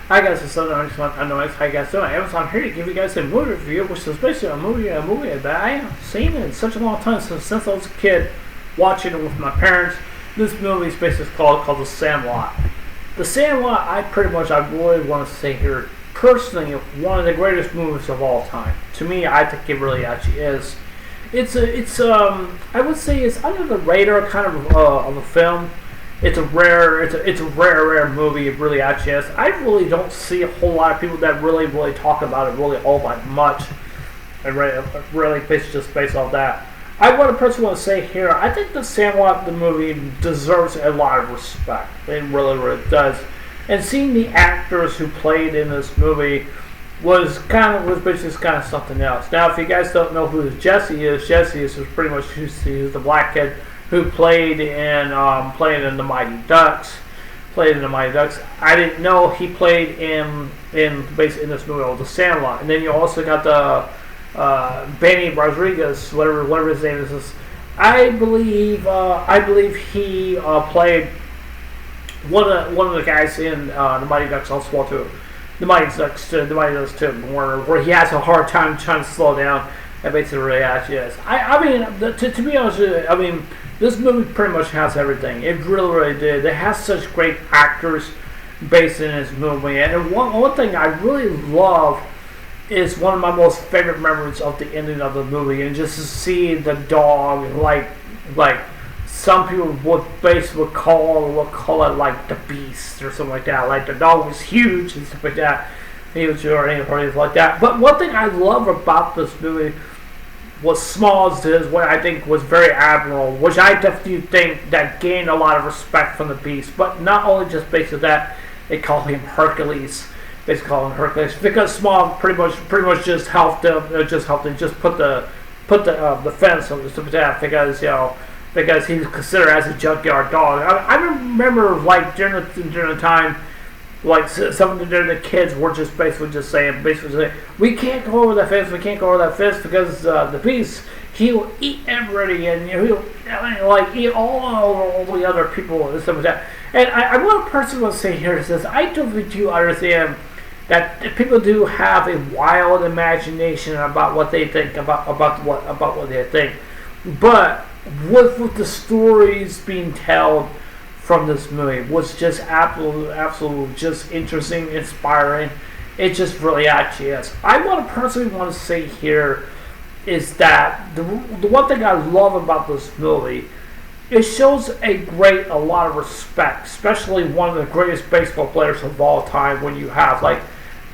Hi guys, it's Sandlot. I know how you guys doing. I'm here to give you guys a movie review, which is basically a movie that I haven't seen in such a long time since I was a kid, watching it with my parents. This movie is basically called The Sandlot. The Sandlot, I really want to say here, personally, one of the greatest movies of all time. To me, I think it really actually is. I would say it's under the radar kind of a film. It's a rare movie. It really actually is. I really don't see a whole lot of people that really talk about it really all that much. And really based off that. I personally want to say here, I think The Sandlot, the movie, deserves a lot of respect. It really does. And seeing the actors who played in this movie was basically kind of something else. Now, if you guys don't know who Jesse is pretty much he's the black kid who played in the Mighty Ducks. I didn't know he played in basically in this movie, The Sandlot. And then you also got the Benny Rodriguez, whatever his name is. I believe he played one of the guys in the Mighty Ducks also too. The Mighty Ducks too, where he has a hard time trying to slow down. That basically really actually is. To be honest with you, this movie pretty much has everything. It really did. It has such great actors based in this movie. And one thing I really love is one of my most favorite memories of the ending of the movie, and just to see the dog, like some people would call it like the beast or something like that. Like the dog was huge and stuff like that. He was anything like that. But one thing I love about this movie was small as it is, what I think was very admirable, which I definitely think that gained a lot of respect from the beast. But not only just based on that, they call him Hercules. Basically call him Hercules because Small pretty much just helped him, just put the fence on the stuff like that because he's considered as a junkyard dog. I remember like during the time. Like some of the kids were just basically saying, we can't go over that fence, because the beast, he will eat everybody, and he'll eat all the other people and stuff like that. And I want to personally say here is this: I do understand that people do have a wild imagination about what they think about what they think, but with the stories being told from this movie was just absolutely just interesting, inspiring. It just really actually is. I personally want to say here is that the one thing I love about this movie, it shows a lot of respect, especially one of the greatest baseball players of all time. When you have like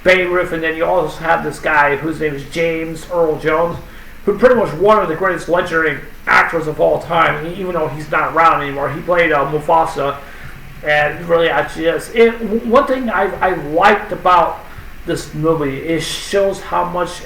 Babe Ruth, and then you also have this guy whose name is James Earl Jones, who pretty much one of the greatest legendary actors of all time, even though he's not around anymore. He played Mufasa, and he really actually is. One thing I liked about this movie is shows how much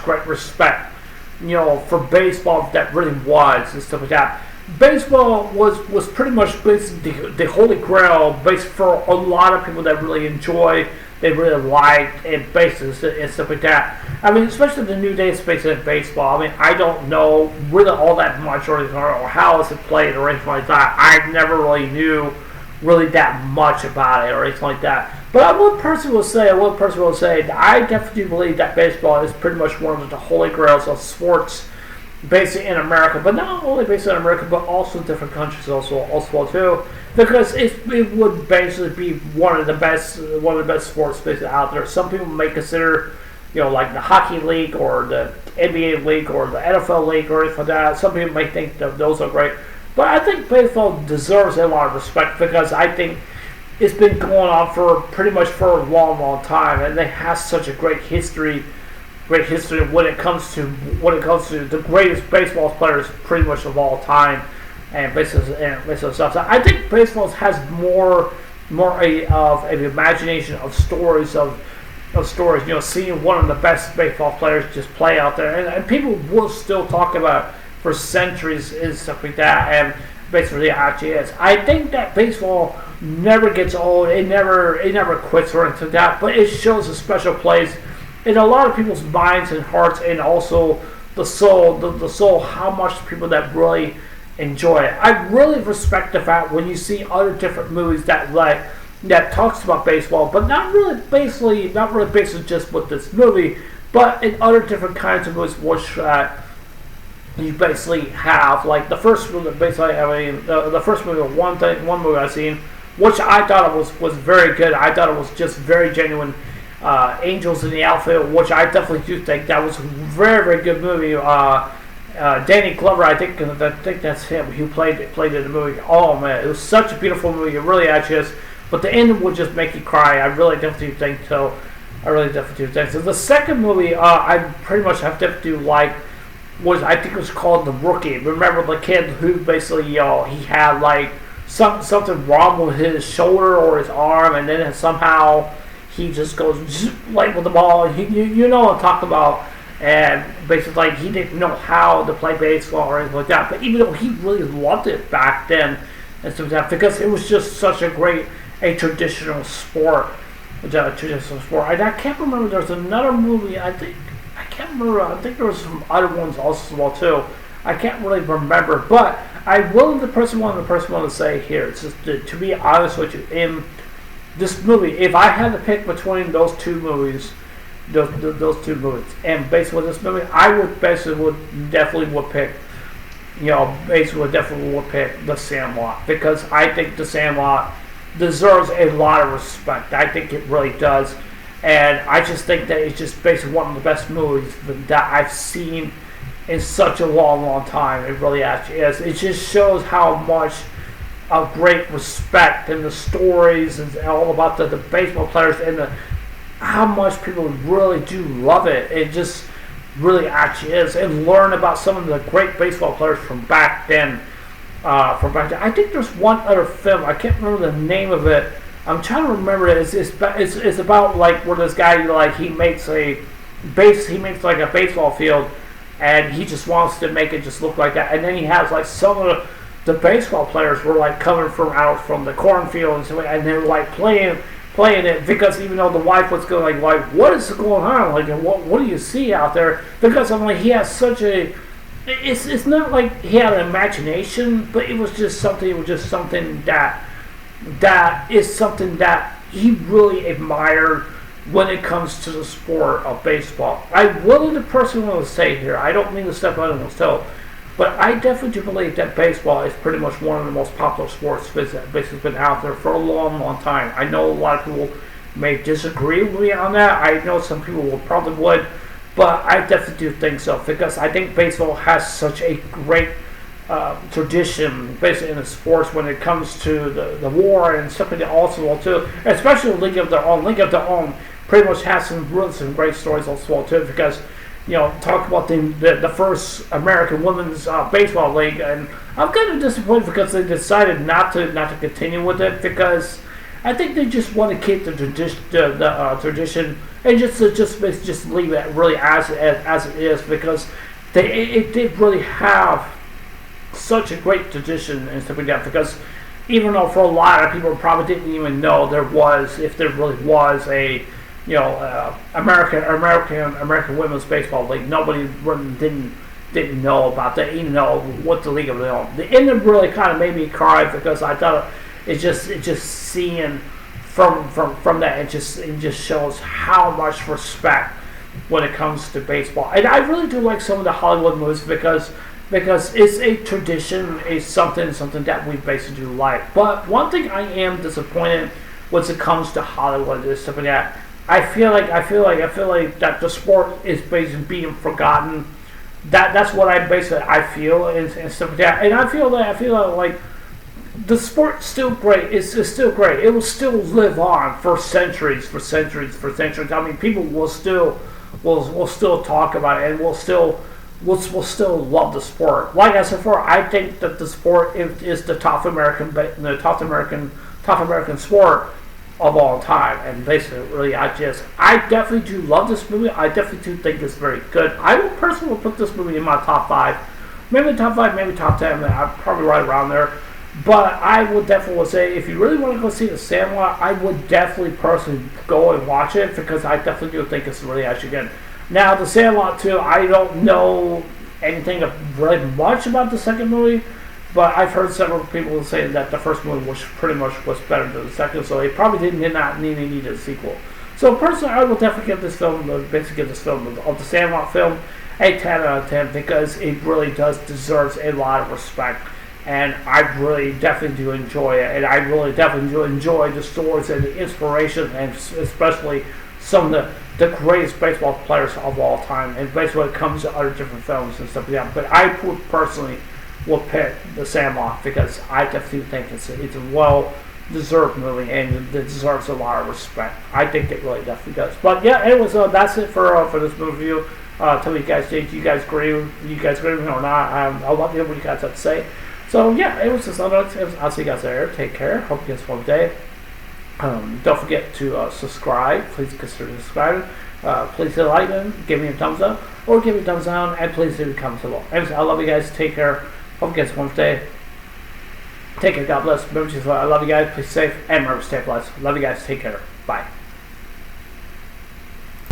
great respect, for baseball that really was and stuff like that. Baseball was pretty much basically the holy grail, based for a lot of people that really enjoy. They really liked and bases and stuff like that. Especially the new day space in baseball. I don't know really all that much or how is it played or anything like that. I never really knew that much about it or anything like that. But one person will say, I definitely believe that baseball is pretty much one of the holy grails of sports based in America, but not only based in America, but also different countries also too, because it would basically be one of the best sports basically out there. Some people may consider, like the hockey league or the NBA league or the NFL league or anything like that. Some people may think that those are great, but I think baseball deserves a lot of respect because I think it's been going on for a long time, and it has such a great history when it comes to the greatest baseball players pretty much of all time, and baseball stuff. So I think baseball has more of an imagination of stories seeing one of the best baseball players just play out there, and people will still talk about it for centuries and stuff like that. And basically, actually is. I think that baseball never gets old. It never quits or anything like that. But it shows a special place in a lot of people's minds and hearts, and also the soul, how much people that really enjoy it. I really respect the fact when you see other different movies that that talks about baseball, but not really basically just with this movie, but in other different kinds of movies, which you basically have like the first movie. Basically, I mean, the first movie, one movie I've seen, which I thought it was very good. I thought it was just very genuine. Angels in the Outfield, which I definitely do think that was a very, very good movie. Danny Glover, I think that's him. He played in the movie. Oh man, it was such a beautiful movie. It really actually is. But the ending would just make you cry. I really definitely think so. So the second movie, I pretty much have to like was I think it was called The Rookie. Remember the kid who basically he had like something wrong with his shoulder or his arm, and then somehow he just goes like with the ball. You know what I'm talking about. And basically, like, he didn't know how to play baseball or anything like that. But even though he really loved it back then, and stuff like that, because it was just such a traditional sport. And I can't remember. There's another movie. I can't remember. I think there was some other ones also as well too. I can't really remember. But I will. The person want to say here. It's just to be honest with you. In this movie, if I had to pick between those two movies. Those two movies, and basically this movie, I would definitely pick The Sandlot, because I think The Sandlot deserves a lot of respect. I think it really does, and I just think that it's just basically one of the best movies that I've seen in such a long time. It really actually is. It just shows how much of great respect and the stories and all about the baseball players and how much people really do love it. It just really actually is, and learn about some of the great baseball players from back then. I think there's one other film. I can't remember the name of it. I'm trying to remember it. It's about like where this guy like he makes like a baseball field, and he just wants to make it just look like that. And then he has like some of the baseball players were like coming from the cornfield and so, and they were like playing it, because even though the wife was going like what is going on, like what do you see out there, because I'm like he has such a it's not like he had an imagination, but it was just something that is something that he really admired when it comes to the sport of baseball. I will personally want to say here, I don't mean to step on anyone's toe, but I definitely do believe that baseball is pretty much one of the most popular sports that basically been out there for a long time. I know a lot of people may disagree with me on that. I know some people probably would, but I definitely do think so, because I think baseball has such a great tradition, basically in the sports when it comes to the war and stuff like that also too. Especially League of Their Own. League of Their Own pretty much has some great stories also too, because talk about the first American women's baseball league, and I'm kind of disappointed because they decided not to continue with it, because I think they just want to keep the tradition and just leave it really as it is, because it did really have such a great tradition and stuff like that. Because even though for a lot of people probably didn't even know if there really was a American women's baseball league, nobody really didn't know about that, even know what the League of Their Own. The end really kind of made me cry, because I thought it just seeing from that, it just shows how much respect when it comes to baseball. And I really do like some of the Hollywood movies, because it's a tradition, it's something that we basically do like. But one thing I am disappointed when it comes to Hollywood is something that I feel like that the sport is basically being forgotten. That's what I feel and stuff like that. And I feel like the sport's still great. It's still great. It will still live on for centuries. I mean, people will still talk about it, and will still love the sport. Like I said before, I think that the sport is the top American sport of all time, and basically, really, I definitely do love this movie. I definitely do think it's very good. I will personally put this movie in my top 5, maybe top 5, maybe top 10. I'm probably right around there. But I would definitely say, if you really want to go see The Sandlot, I would definitely personally go and watch it, because I definitely do think it's really actually good. Now, The Sandlot too, I don't know anything really much about the second movie, But I've heard several people say that the first movie was pretty much was better than the second, so it probably did not need a sequel. So personally, I will definitely give this film, basically give this film of the Sandlot film, a 10 out of 10 because it really does deserves a lot of respect. And I really definitely do enjoy it, and I really definitely do enjoy the stories and the inspiration, and especially some of the greatest baseball players of all time, and basically when it comes to other different films and stuff like that. But I personally will pick The Sandlot because I definitely think it's a well-deserved movie, and it deserves a lot of respect. I think it really definitely does. But yeah, it was that's it for this movie review. Tell me, guys, did you guys agree with me or not? I love to hear what you guys have to say. So yeah, it was just I'll see you guys later. Take care. Hope you guys have a wonderful day. Don't forget to subscribe. Please consider subscribing. Please hit a like button, give me a thumbs up, or give me a thumbs down, and please leave a comment below. I love you guys. Take care. Hope you guys have a wonderful day. Take care. God bless. Remember, I love you guys. Please stay safe and remember, stay blessed. Love you guys. Take care. Bye.